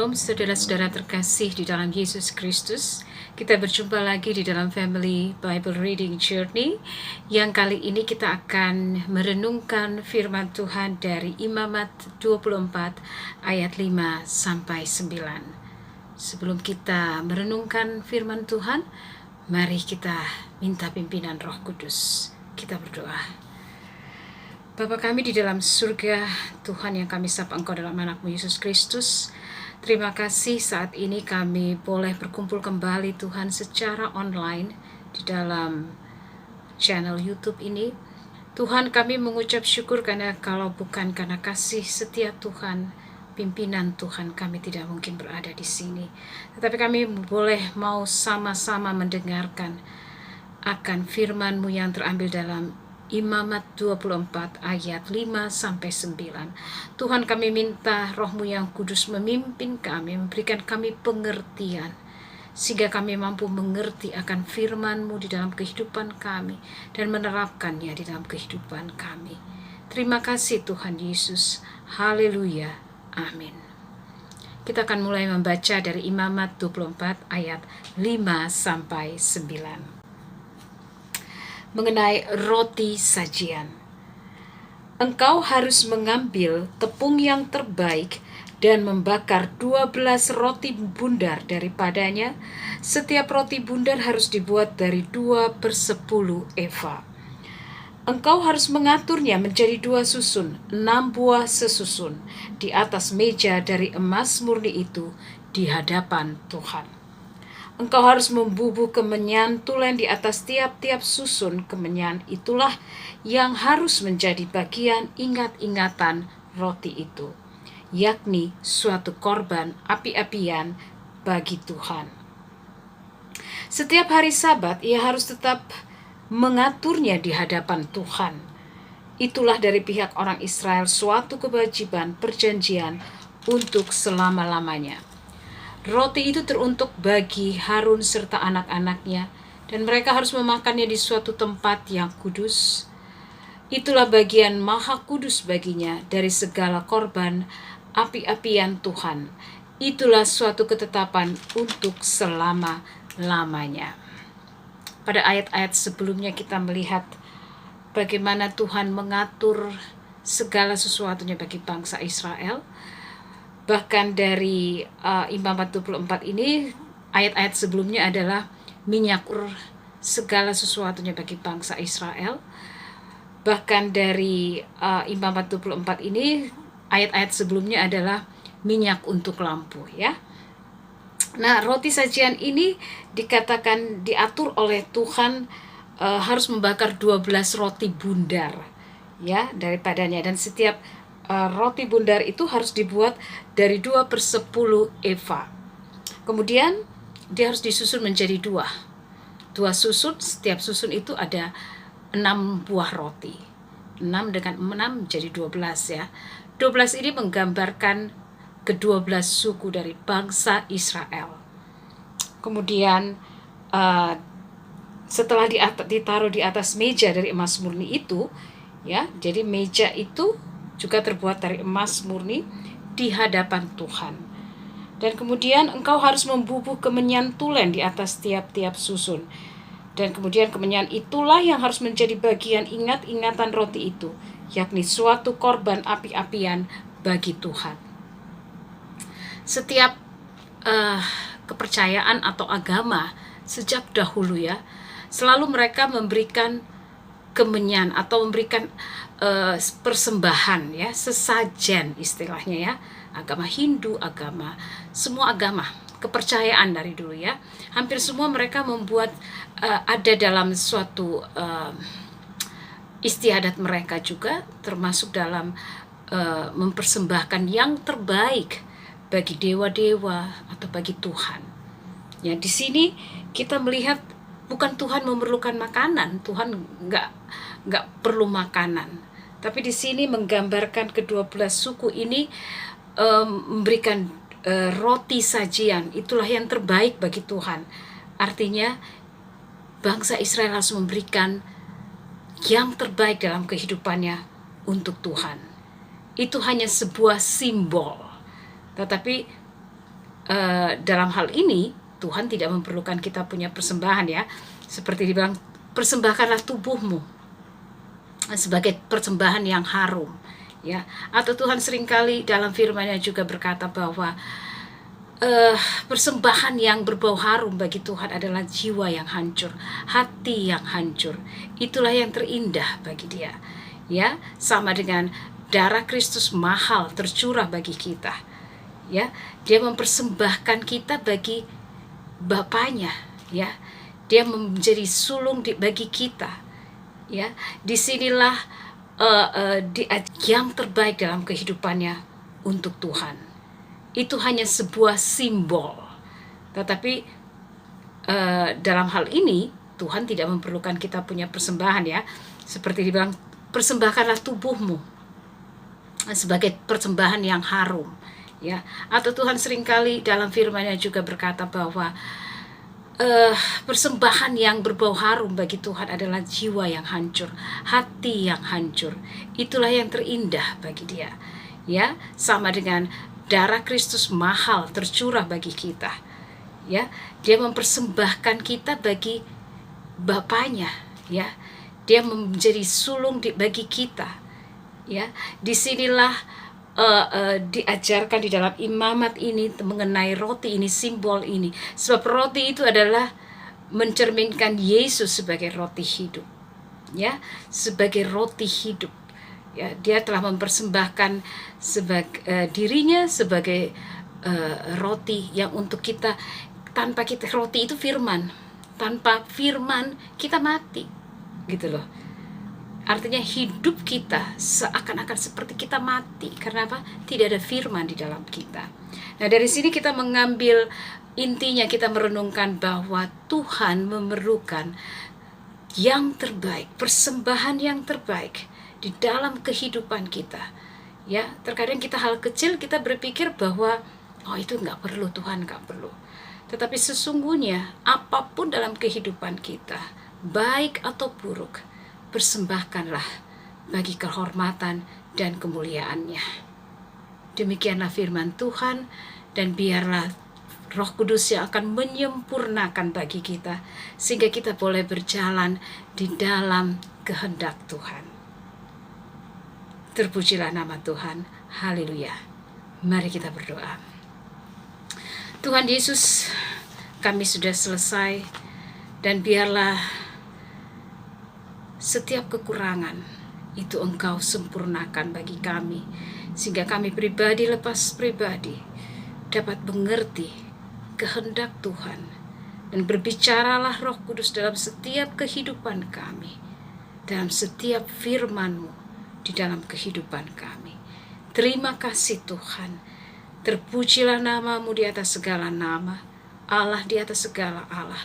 Shalom saudara-saudara terkasih di dalam Yesus Kristus. Kita berjumpa lagi di dalam Family Bible Reading Journey, yang kali ini kita akan merenungkan firman Tuhan dari Imamat 24 ayat 5 sampai 9. Sebelum kita merenungkan firman Tuhan, mari kita minta pimpinan Roh Kudus. Kita berdoa. Bapa kami di dalam surga, Tuhan yang kami sapa Engkau dalam anak-Mu Yesus Kristus, terima kasih saat ini kami boleh berkumpul kembali Tuhan secara online di dalam channel YouTube ini. Tuhan, kami mengucap syukur karena kalau bukan karena kasih setia Tuhan, pimpinan Tuhan, kami tidak mungkin berada di sini. Tetapi kami boleh mau sama-sama mendengarkan akan firman-Mu yang terambil dalam Imamat 24 ayat 5 sampai 9. Tuhan, kami minta Roh-Mu yang kudus memimpin kami, memberikan kami pengertian, sehingga kami mampu mengerti akan firman-Mu di dalam kehidupan kami dan menerapkannya di dalam kehidupan kami. Terima kasih Tuhan Yesus. Haleluya. Amin. Kita akan mulai membaca dari Imamat 24 ayat 5 sampai 9. Mengenai roti sajian. Engkau harus mengambil tepung yang terbaik dan membakar 12 roti bundar daripadanya. Setiap roti bundar harus dibuat dari 2/10 eva. Engkau harus mengaturnya menjadi 2 susun, 6 buah sesusun, di atas meja dari emas murni itu di hadapan Tuhan. Engkau harus membubuh kemenyan tulen di atas tiap-tiap susun kemenyan, itulah yang harus menjadi bagian ingat-ingatan roti itu, yakni suatu korban api-apian bagi Tuhan. Setiap hari Sabat ia harus tetap mengaturnya di hadapan Tuhan. Itulah dari pihak orang Israel suatu kewajiban perjanjian untuk selama-lamanya. Roti itu teruntuk bagi Harun serta anak-anaknya, dan mereka harus memakannya di suatu tempat yang kudus. Itulah bagian maha kudus baginya dari segala korban api-apian Tuhan. Itulah suatu ketetapan untuk selama-lamanya. Pada ayat-ayat sebelumnya kita melihat bagaimana Tuhan mengatur segala sesuatunya bagi bangsa Israel. Bahkan dari Imamat 24 ini, ayat-ayat sebelumnya adalah minyak segala sesuatunya bagi bangsa Israel. Bahkan dari Imamat 24 ini, ayat-ayat sebelumnya adalah minyak untuk lampu, ya. Nah, roti sajian ini dikatakan diatur oleh Tuhan harus membakar 12 roti bundar, ya, daripadanya, dan setiap roti bundar itu harus dibuat dari 2/10 eva. Kemudian dia harus disusun menjadi 2 susun. Setiap susun itu ada 6 buah roti. 6 dengan 6 jadi 12, ya. 12 ini menggambarkan ke-12 suku dari bangsa Israel. Kemudian setelah ditaruh di atas meja dari emas murni itu, ya, jadi meja itu juga terbuat dari emas murni di hadapan Tuhan. Dan kemudian engkau harus membubuh kemenyan tulen di atas tiap-tiap susun. Dan kemudian kemenyan itulah yang harus menjadi bagian ingat-ingatan roti itu, yakni suatu korban api-apian bagi Tuhan. Setiap kepercayaan atau agama sejak dahulu, ya, selalu mereka memberikan kemenyan atau memberikan persembahan, ya, sesajen istilahnya, ya. Agama Hindu, semua agama, kepercayaan dari dulu, ya. Hampir semua mereka membuat ada dalam suatu istiadat mereka juga, termasuk dalam mempersembahkan yang terbaik bagi dewa-dewa atau bagi Tuhan. Ya, di sini kita melihat bukan Tuhan memerlukan makanan, Tuhan nggak perlu makanan. Tapi di sini menggambarkan ke-12 suku ini memberikan roti sajian, itulah yang terbaik bagi Tuhan. Artinya bangsa Israel harus memberikan yang terbaik dalam kehidupannya untuk Tuhan. Itu hanya sebuah simbol, tetapi dalam hal ini Tuhan tidak memerlukan kita punya persembahan ya. Seperti dibilang, persembahkanlah tubuhmu sebagai persembahan yang harum ya. Atau Tuhan seringkali dalam firman-Nya juga berkata bahwa persembahan yang berbau harum bagi Tuhan adalah jiwa yang hancur, hati yang hancur. Itulah yang terindah bagi Dia. Ya, sama dengan darah Kristus mahal tercurah bagi kita. Ya, Dia mempersembahkan kita bagi Bapaknya, ya. Dia menjadi sulung bagi kita. Ya, disinilah yang terbaik dalam kehidupannya untuk Tuhan. Itu hanya sebuah simbol. Tetapi dalam hal ini Tuhan tidak memerlukan kita punya persembahan ya. Seperti dibilang, persembahkanlah tubuhmu sebagai persembahan yang harum ya. Atau Tuhan seringkali dalam firman-Nya juga berkata bahwa persembahan yang berbau harum bagi Tuhan adalah jiwa yang hancur, hati yang hancur. Itulah yang terindah bagi Dia. Ya, sama dengan darah Kristus mahal tercurah bagi kita. Ya, Dia mempersembahkan kita bagi Bapaknya, ya. Dia menjadi sulung bagi kita. Ya, disinilah diajarkan di dalam imamat ini mengenai roti ini, simbol ini. Sebab roti itu adalah mencerminkan Yesus sebagai roti hidup. Ya, sebagai roti hidup. Ya, Dia telah mempersembahkan dirinya sebagai roti yang untuk kita. Tanpa kita, roti itu firman. Tanpa firman kita mati, gitu loh. Artinya hidup kita seakan-akan seperti kita mati. Karena apa? Tidak ada firman di dalam kita. Nah, dari sini kita mengambil intinya, kita merenungkan bahwa Tuhan memerlukan yang terbaik, persembahan yang terbaik di dalam kehidupan kita. Ya, terkadang kita hal kecil kita berpikir bahwa oh itu nggak perlu, Tuhan nggak perlu. Tetapi sesungguhnya apapun dalam kehidupan kita, baik atau buruk, persembahkanlah bagi kehormatan dan kemuliaan-Nya. Demikianlah firman Tuhan, dan biarlah Roh Kudus yang akan menyempurnakan bagi kita, sehingga kita boleh berjalan di dalam kehendak Tuhan. Terpujilah nama Tuhan. Haleluya. Mari kita berdoa. Tuhan Yesus, kami sudah selesai, dan biarlah setiap kekurangan itu Engkau sempurnakan bagi kami, sehingga kami pribadi lepas pribadi dapat mengerti kehendak Tuhan. Dan berbicaralah Roh Kudus dalam setiap kehidupan kami, dalam setiap firman-Mu di dalam kehidupan kami. Terima kasih Tuhan. Terpujilah nama-Mu di atas segala nama, Allah di atas segala Allah,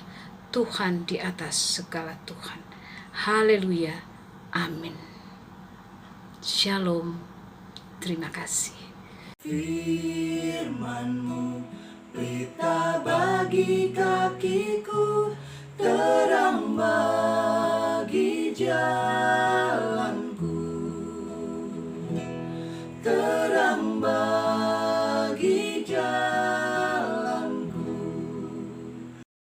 Tuhan di atas segala Tuhan. Haleluya. Amin. Shalom. Terima kasih. Firman-Mu pelita bagi kakiku, terang bagi jalanku.